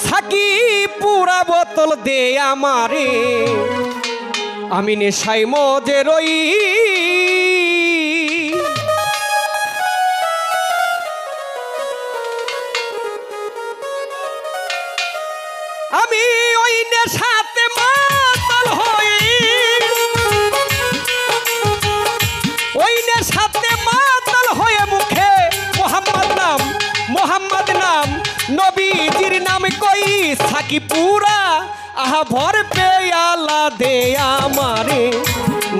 Psaki পুরা বোতল দে আমারে, আমি নেশায় মজে রই। আমি ওই নেশাতে মাতাল হই, ওই নেশাতে মাতাল হয়ে মুখে মোহাম্মদ নাম নবীজির নাম কই। সাকি পুরা আহা ভর পেয়ালা দে আমারে,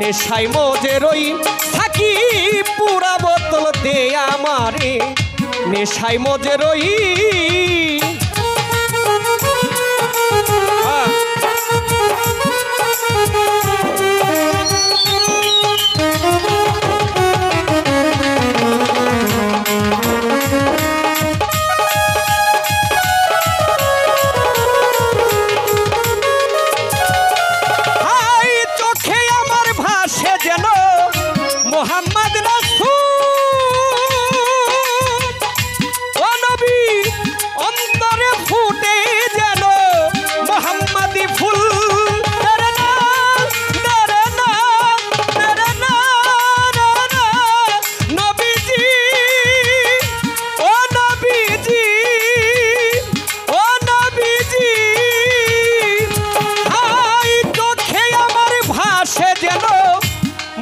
নেশায় মজে রই। সাকি পুরা বোতল দে আমারে, নেশায় মজে রই।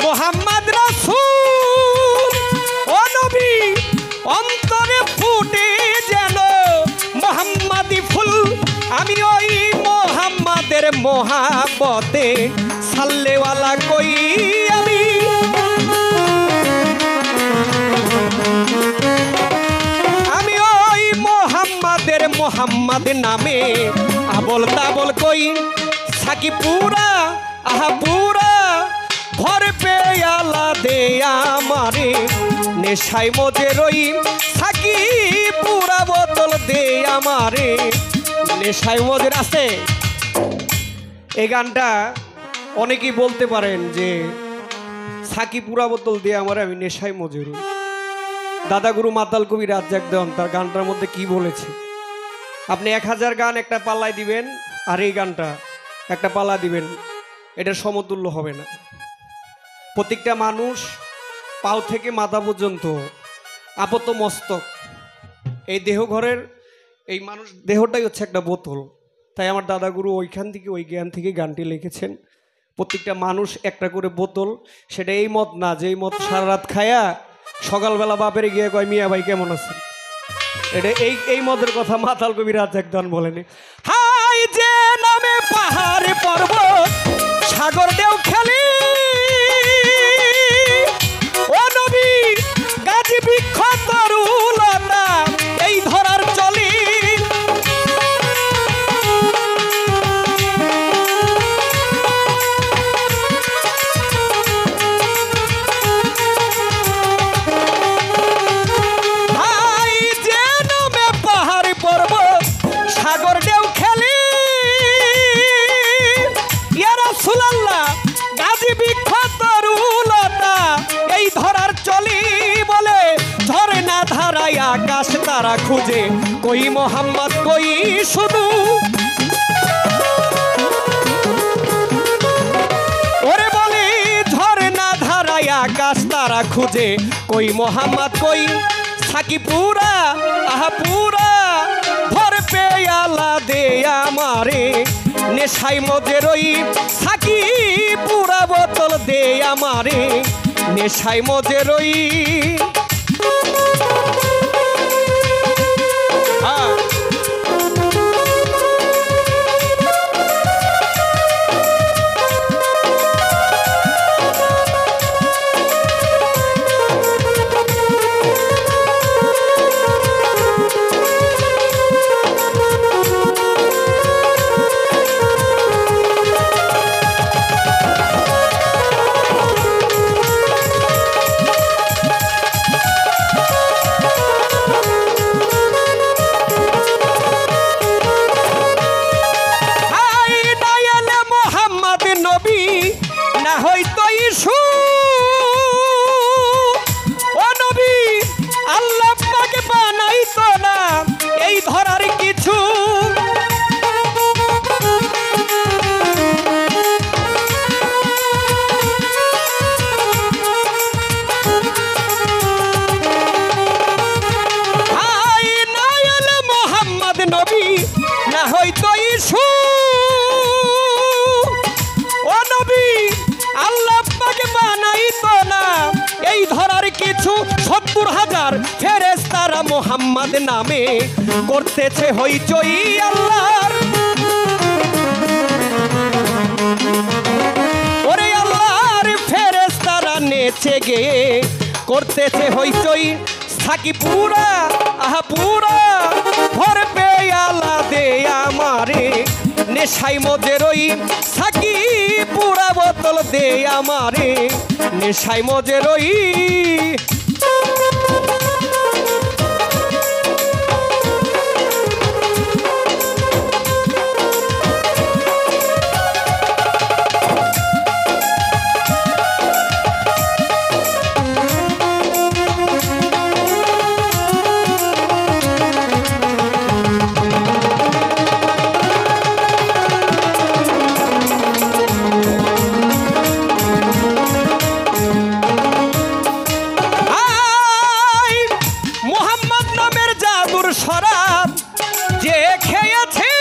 মোহাম্মদ রাসূল ও নবী অন্তরে ফুটে যেন মোহাম্মদি ফুল। আমি ওই মোহাম্মদের মোহাব্বতে সাল্লেওয়ালা কই। আমি ওই মোহাম্মদ নামে আবল তাবল কই। সাকি পুরা আহা পুরা ভর পেয়ালা দে আমারে, নেশায় মজে রই। সাকি পুরা বোতল দে আমারে, নেশায় মজে। আছে এই গানটা অনেকেই বলতে পারেন যে সাকি পুরা বোতল দিয়ে আমারে, আমি নেশায় মজে রই। দাদাগুরু মাতাল কবি রাজ্জাক দেওয়ান তার গানটার মধ্যে কি বলেছে? আপনি 1000 গান একটা পাল্লায় দিবেন আর এই গানটা একটা পাল্লা দিবেন, এটার সমতুল্য হবে না। প্রত্যেকটা মানুষ পাও থেকে মাথা পর্যন্ত আপাত মস্তক, এই দেহঘরের এই মানুষ দেহটাই হচ্ছে একটা বোতল। তাই আমার দাদাগুরু ওইখান থেকে ওই জ্ঞান থেকে গানটি লিখেছেন। প্রত্যেকটা মানুষ একটা করে বোতল, সেটা এই মদ না যে এই মদ সারা রাত খায়া সকালবেলা বাপের গিয়ে কয় মিয়া ভাই কেমন আছেন, এটা এই মদের কথা মাতাল কবি রাজ্জাক দেওয়ান বলেনি। হাই যে নামে পাহাড়ে পর্বত সাগর ঢেউ খেলি, ও নবী গাজী বৃক্ষ তরুলতা এই ধরার চলি। ভাই যে নামে পাহাড় পর্বত সাগর ঢেউ খেলি, ইয়া রাসূলুল্লাহ গাজী বৃক্ষ তরুলতা এই ধরার চলি। বলে ধরে না ধারায় আকাশ তারা খুঁজে, কই মোহাম্মদ কই শুধু। ওরে বলি ধরে না ধারায় আকাশ তারা খুঁজে, কই মোহাম্মদ কই। সাকি পুরা আহা পুরা ভর পেয়ালা দে আমারে, নেশায় মজে রই। সাকি পুরা বোতল দে আমারে, নেশায় মজে রই। নবী না হইতো ইসু ও নবী আল্লাহ পাকে বানাইতো না এই ধরার কিছু ৭০,০০০ ফেরেশতারা মোহাম্মদ নামে করতেছে হইচই আল্লাহর ওরে আল্লাহর ফেরেশতারা নেচে গে করতেছে হইচই থাকি পুরা আহা পুরা ভর পেয়ালা দে আমারে নেশাই মজে রই থাকি পুরা বোতল দে আমারে নেশাই মজে রই শরাব যে খেয়েছে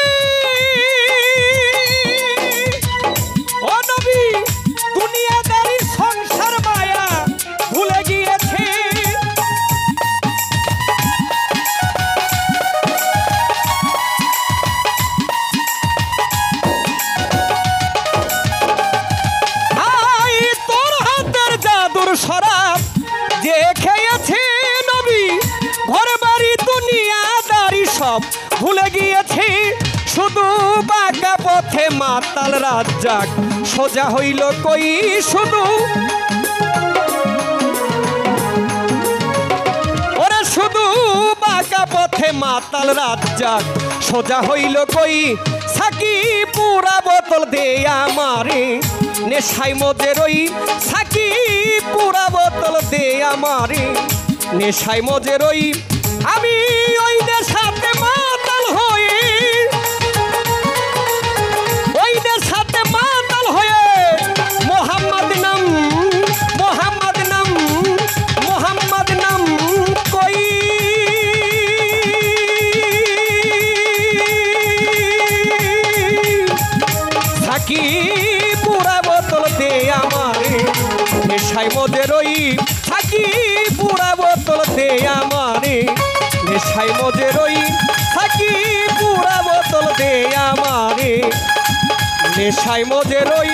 ও নবী দুনিয়াদারি সংসার মায়া ভুলে গিয়েছে আই তোর হাতের জাদুর শরাব যে খেয়েছে নবী ঘর বাড়ি দুনিয়াদারি সব ভুলে গিয়েছি শুধু বাঁকা পথে মাতাল রাজ্জাক সোজা হইল কই শুধু ওরে শুধু বাঁকা পথে মাতাল রাজ্জাক সোজা হইল কই সাকি পুরা বোতল দে আমারে নেশাই মজে রই সাকি পুরা বোতল দে আমারে নেশাই মজে রই আমি ওই সাথে মাতাল হয়ে ওই সাথে মাতাল হয়ে মোহাম্মদ নাম মোহাম্মদ নাম মোহাম্মদ নাম কই থাকি পুরা বোতল দে আমারে নেশাই মজে রই থাকি পুরা বোতল দে আমারে নেশাই মজে রই থাকি পুরা বোতল দে আমারে নেশাই মজে রই